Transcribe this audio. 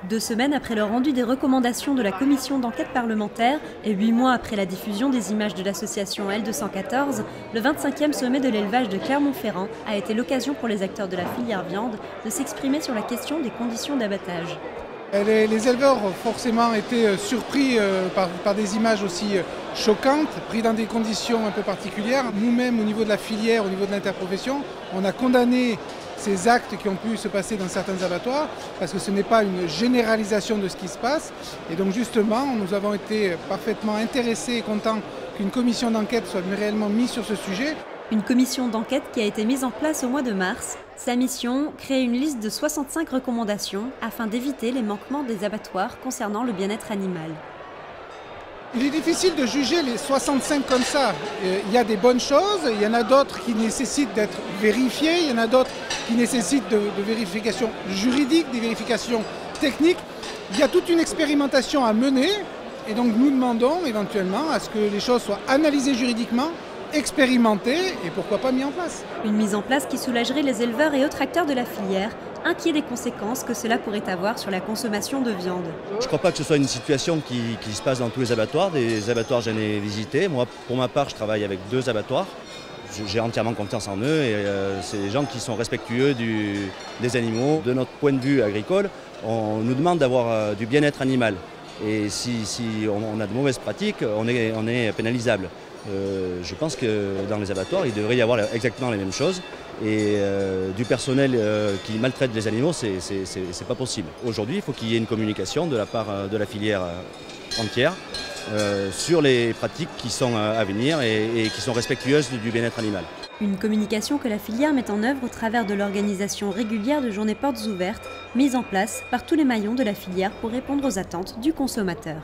2 semaines après le rendu des recommandations de la commission d'enquête parlementaire et 8 mois après la diffusion des images de l'association L214, le 25e sommet de l'élevage de Clermont-Ferrand a été l'occasion pour les acteurs de la filière viande de s'exprimer sur la question des conditions d'abattage. Les éleveurs ont forcément été surpris par des images aussi choquantes, pris dans des conditions un peu particulières. Nous-mêmes, au niveau de la filière, au niveau de l'interprofession, on a condamné ces actes qui ont pu se passer dans certains abattoirs, parce que ce n'est pas une généralisation de ce qui se passe. Et donc justement, nous avons été parfaitement intéressés et contents qu'une commission d'enquête soit réellement mise sur ce sujet. Une commission d'enquête qui a été mise en place au mois de mars. Sa mission, créer une liste de 65 recommandations afin d'éviter les manquements des abattoirs concernant le bien-être animal. Il est difficile de juger les 65 comme ça. Il y a des bonnes choses, il y en a d'autres qui nécessitent d'être vérifiées, il y en a d'autres qui nécessitent de vérifications juridiques, des vérifications techniques. Il y a toute une expérimentation à mener et donc nous demandons éventuellement à ce que les choses soient analysées juridiquement, expérimentées et pourquoi pas mis en place. Une mise en place qui soulagerait les éleveurs et autres acteurs de la filière, inquiets des conséquences que cela pourrait avoir sur la consommation de viande. Je ne crois pas que ce soit une situation qui se passe dans tous les abattoirs. Des abattoirs, j'en ai visité. Moi, pour ma part, je travaille avec 2 abattoirs. J'ai entièrement confiance en eux et c'est des gens qui sont respectueux des animaux. De notre point de vue agricole, on nous demande d'avoir du bien-être animal. Et si on a de mauvaises pratiques, on est pénalisable. Je pense que dans les abattoirs, il devrait y avoir exactement les mêmes choses. Et du personnel qui maltraite les animaux, c'est pas possible. Aujourd'hui, il faut qu'il y ait une communication de la part de la filière entière sur les pratiques qui sont à venir et qui sont respectueuses du bien-être animal. Une communication que la filière met en œuvre au travers de l'organisation régulière de journées portes ouvertes, mise en place par tous les maillons de la filière pour répondre aux attentes du consommateur.